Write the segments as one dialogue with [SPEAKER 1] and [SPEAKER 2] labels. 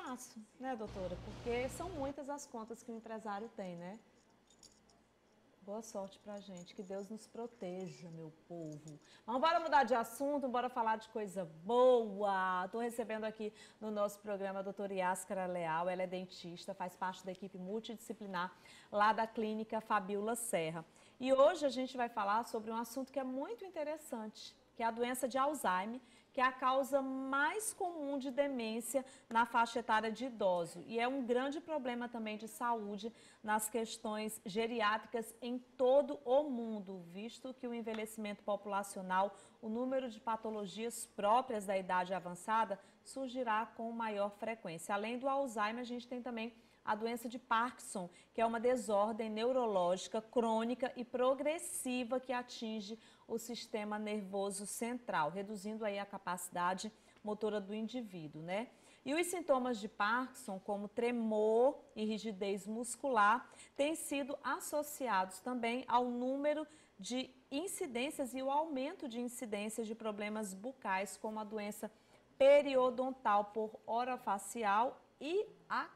[SPEAKER 1] fácil, né, doutora? Porque são muitas as contas que o empresário tem, né? Boa sorte pra gente, que Deus nos proteja, meu povo. Mas bora mudar de assunto, bora falar de coisa boa. Estou recebendo aqui no nosso programa a doutora Yáscara Leal, ela é dentista, faz parte da equipe multidisciplinar lá da clínica Fabiola Serra. E hoje a gente vai falar sobre um assunto que é muito interessante, que é a doença de Alzheimer, que é a causa mais comum de demência na faixa etária de idosos. E é um grande problema também de saúde nas questões geriátricas em todo o mundo, visto que o envelhecimento populacional, o número de patologias próprias da idade avançada surgirá com maior frequência. Além do Alzheimer, a gente tem também a doença de Parkinson, que é uma desordem neurológica crônica e progressiva que atinge o sistema nervoso central, reduzindo aí a capacidade motora do indivíduo, né? E os sintomas de Parkinson, como tremor e rigidez muscular, têm sido associados também ao número de incidências e o aumento de incidências de problemas bucais, como a doença periodontal por orofacial e a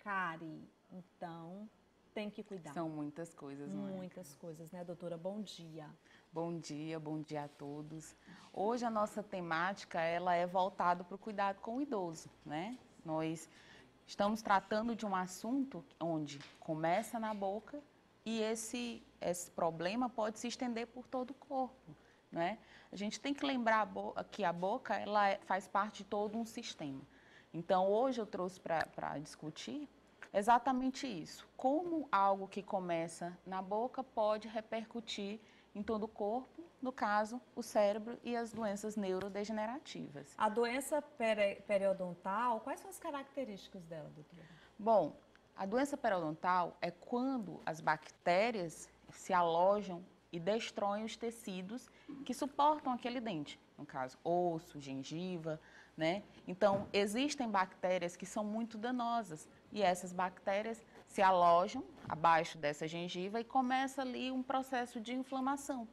[SPEAKER 1] cárie. Então, tem que cuidar.
[SPEAKER 2] São muitas coisas, não é?
[SPEAKER 1] Muitas coisas, né, doutora? Bom dia.
[SPEAKER 2] Bom dia a todos. Hoje a nossa temática, ela é voltada para o cuidado com o idoso, né? Nós estamos tratando de um assunto onde começa na boca e esse problema pode se estender por todo o corpo, né? A gente tem que lembrar que a boca, ela faz parte de todo um sistema. Então, hoje eu trouxe para discutir exatamente isso. Como algo que começa na boca pode repercutir em todo o corpo, no caso, o cérebro e as doenças neurodegenerativas.
[SPEAKER 1] A doença periodontal, quais são as características dela, doutora?
[SPEAKER 2] Bom, a doença periodontal é quando as bactérias se alojam e destroem os tecidos que suportam aquele dente, no caso, osso, gengiva, né? Então, existem bactérias que são muito danosas e essas bactérias se alojam abaixo dessa gengiva e começa ali um processo de inflamação.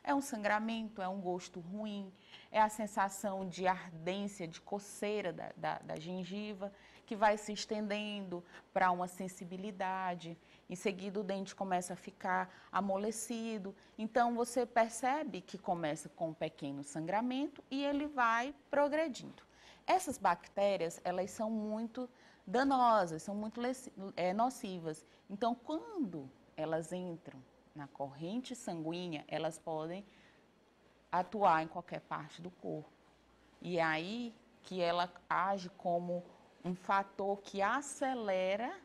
[SPEAKER 2] É um sangramento, é um gosto ruim, é a sensação de ardência, de coceira da gengiva, que vai se estendendo para uma sensibilidade. Em seguida, o dente começa a ficar amolecido. Então, você percebe que começa com um pequeno sangramento e ele vai progredindo. Essas bactérias, elas são muito danosas, são muito nocivas. Então, quando elas entram na corrente sanguínea, elas podem atuar em qualquer parte do corpo. E é aí que ela age como um fator que acelera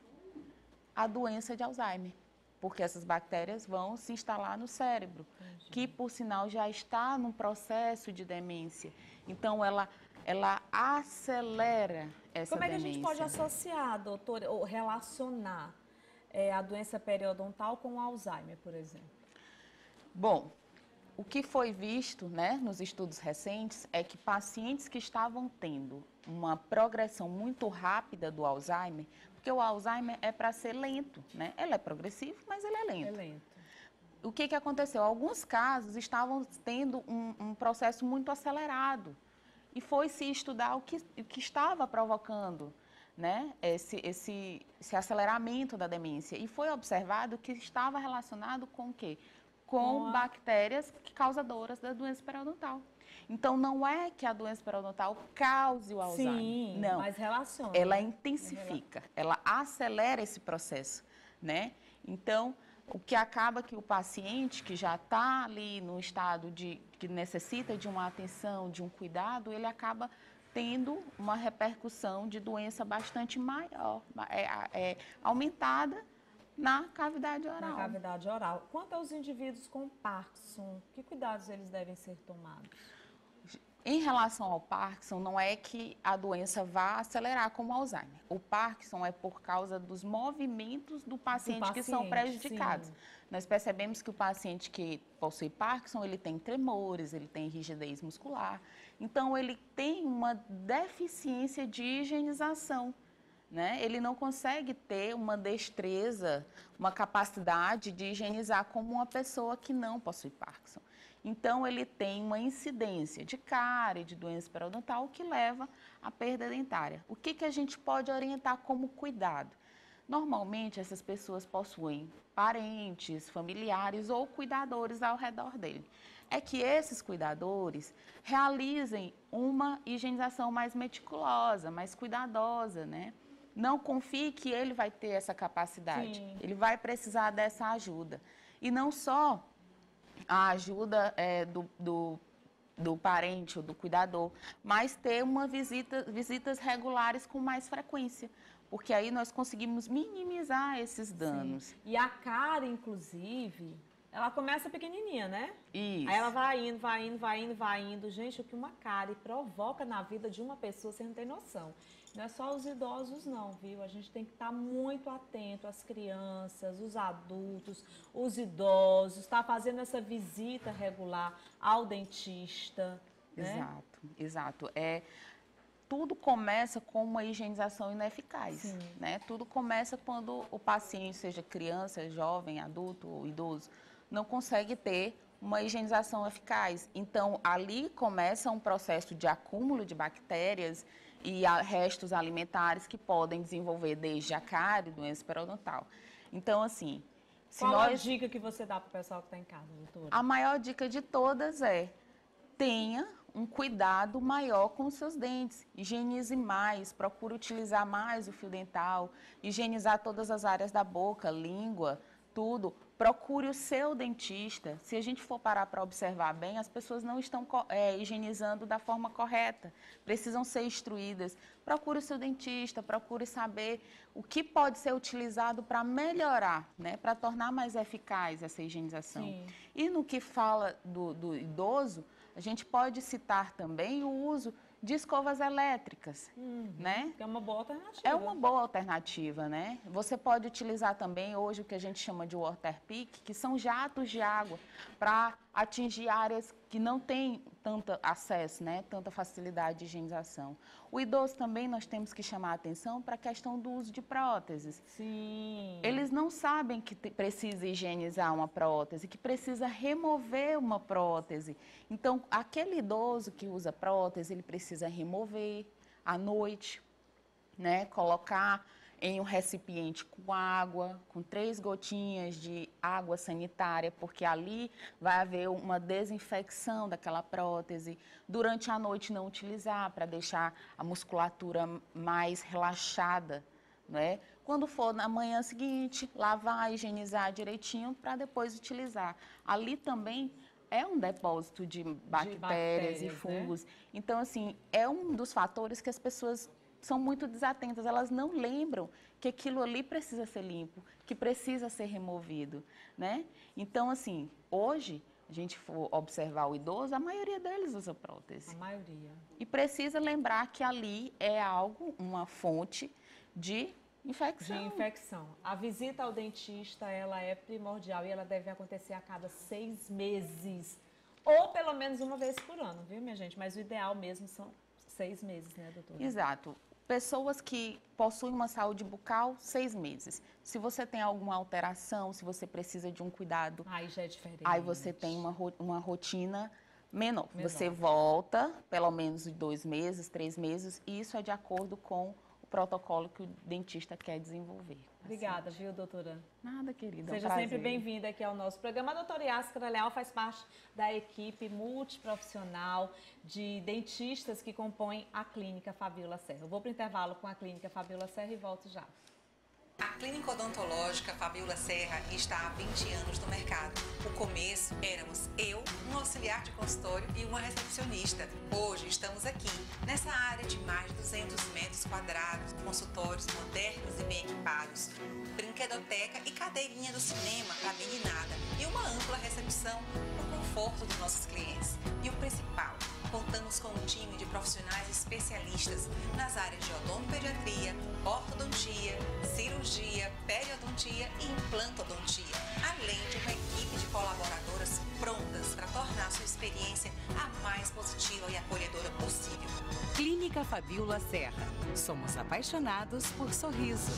[SPEAKER 2] a doença de Alzheimer, porque essas bactérias vão se instalar no cérebro, que por sinal já está num processo de demência. Então ela acelera essa demência.
[SPEAKER 1] Como é que a gente pode associar, doutora, ou relacionar a doença periodontal com o Alzheimer, por exemplo?
[SPEAKER 2] Bom, o que foi visto, né, nos estudos recentes é que pacientes que estavam tendo uma progressão muito rápida do Alzheimer, porque o Alzheimer é para ser lento, né? Ele é progressivo, mas ele é lento.
[SPEAKER 1] É lento.
[SPEAKER 2] O que aconteceu? Alguns casos estavam tendo um processo muito acelerado e foi se estudar o que estava provocando, né, esse aceleramento da demência. E foi observado que estava relacionado com o quê? Com bactérias causadoras da doença periodontal. Então, não é que a doença periodontal cause o Alzheimer.
[SPEAKER 1] Sim,
[SPEAKER 2] não.
[SPEAKER 1] mas relaciona.
[SPEAKER 2] Ela intensifica, ela acelera esse processo, né? Então, o que acaba que o paciente que já está ali no estado que necessita de uma atenção, de um cuidado, ele acaba tendo uma repercussão de doença bastante maior, aumentada na cavidade oral.
[SPEAKER 1] Na cavidade oral. Quanto aos indivíduos com Parkinson, que cuidados eles devem ser tomados?
[SPEAKER 2] Em relação ao Parkinson, não é que a doença vá acelerar como o Alzheimer. O Parkinson é por causa dos movimentos do paciente que são prejudicados. Sim. Nós percebemos que o paciente que possui Parkinson, ele tem tremores, ele tem rigidez muscular. Então, ele tem uma deficiência de higienização, né? Ele não consegue ter uma destreza, uma capacidade de higienizar como uma pessoa que não possui Parkinson. Então, ele tem uma incidência de cárie, de doença periodontal, que leva à perda dentária. O que a gente pode orientar como cuidado? Normalmente, essas pessoas possuem parentes, familiares ou cuidadores ao redor dele. É que esses cuidadores realizem uma higienização mais meticulosa, mais cuidadosa, né? Não confie que ele vai ter essa capacidade.
[SPEAKER 1] Sim.
[SPEAKER 2] Ele vai precisar dessa ajuda. E não só a ajuda do parente ou do cuidador, mas ter visitas regulares com mais frequência, porque aí nós conseguimos minimizar esses danos.
[SPEAKER 1] Sim. E a cárie, inclusive, ela começa pequenininha, né?
[SPEAKER 2] Isso.
[SPEAKER 1] Aí ela vai indo, vai indo, vai indo, vai indo. Gente, o que uma cárie provoca na vida de uma pessoa, você não tem noção. Não é só os idosos não, viu? A gente tem que estar muito atento às crianças, os adultos, os idosos, tá fazendo essa visita regular ao dentista, né?
[SPEAKER 2] Exato, exato. Tudo começa com uma higienização ineficaz,
[SPEAKER 1] Sim.
[SPEAKER 2] né? Tudo começa quando o paciente, seja criança, jovem, adulto ou idoso, não consegue ter uma higienização eficaz. Então, ali começa um processo de acúmulo de bactérias e restos alimentares que podem desenvolver desde a cárie, doença periodontal. Então, assim,
[SPEAKER 1] Qual a dica que você dá para o pessoal que está em casa, doutora?
[SPEAKER 2] A maior dica de todas é: tenha um cuidado maior com os seus dentes. Higienize mais, procure utilizar mais o fio dental, higienizar todas as áreas da boca, língua, tudo. Procure o seu dentista. Se a gente for parar para observar bem, as pessoas não estão higienizando da forma correta. Precisam ser instruídas. Procure o seu dentista, procure saber o que pode ser utilizado para melhorar, né? Para tornar mais eficaz essa higienização.
[SPEAKER 1] Sim.
[SPEAKER 2] E no que fala do idoso, a gente pode citar também o uso de escovas elétricas, né?
[SPEAKER 1] Que é uma boa alternativa.
[SPEAKER 2] É uma boa alternativa, né? Você pode utilizar também hoje o que a gente chama de water pick, que são jatos de água para atingir áreas que não têm tanto acesso, né? Tanta facilidade de higienização. O idoso também nós temos que chamar a atenção para a questão do uso de próteses.
[SPEAKER 1] Sim.
[SPEAKER 2] Eles não sabem que precisa higienizar uma prótese, que precisa remover uma prótese. Então, aquele idoso que usa prótese, ele precisa remover à noite, né? Colocar em um recipiente com água, com 3 gotinhas de água sanitária, porque ali vai haver uma desinfecção daquela prótese. Durante a noite não utilizar, para deixar a musculatura mais relaxada, né? Quando for na manhã seguinte, lavar, higienizar direitinho para depois utilizar. Ali também é um depósito de bactérias e fungos. Né? Então, assim, é um dos fatores que as pessoas são muito desatentas. Elas não lembram que aquilo ali precisa ser limpo, que precisa ser removido, né? Então, assim, hoje, a gente for observar o idoso, a maioria deles usa prótese.
[SPEAKER 1] A maioria.
[SPEAKER 2] E precisa lembrar que ali é algo, uma fonte de infecção.
[SPEAKER 1] A visita ao dentista, ela é primordial e ela deve acontecer a cada 6 meses. Ou pelo menos uma vez por ano, viu, minha gente? Mas o ideal mesmo são 6 meses, né, doutora?
[SPEAKER 2] Exato. Pessoas que possuem uma saúde bucal, 6 meses. Se você tem alguma alteração, se você precisa de um cuidado...
[SPEAKER 1] Aí já é diferente.
[SPEAKER 2] Aí você tem uma rotina menor. Você volta, pelo menos de 2 meses, 3 meses, e isso é de acordo com protocolo que o dentista quer desenvolver.
[SPEAKER 1] Obrigada, viu, doutora?
[SPEAKER 2] Nada, querida.
[SPEAKER 1] Seja sempre bem-vinda aqui ao nosso programa. A doutora Yáscara Leal faz parte da equipe multiprofissional de dentistas que compõem a Clínica Fabiola Serra. Eu vou para o intervalo com a Clínica Fabiola Serra e volto já.
[SPEAKER 3] A Clínica Odontológica Fabiola Serra está há 20 anos no mercado. O começo éramos eu, um auxiliar de consultório e uma recepcionista. Hoje estamos aqui, nessa área de mais de 200 metros quadrados, consultórios modernos e bem equipados, brinquedoteca e cadeirinha do cinema para meninada e uma ampla recepção para o conforto dos nossos clientes. E o principal, contamos com um time de profissionais especialistas nas áreas de odontopediatria, ortodontia, cirurgia, periodontia e implantodontia, além de uma equipe de colaboradoras prontas para tornar sua experiência a mais positiva e acolhedora possível.
[SPEAKER 4] Clínica Fabiola Serra. Somos apaixonados por sorriso.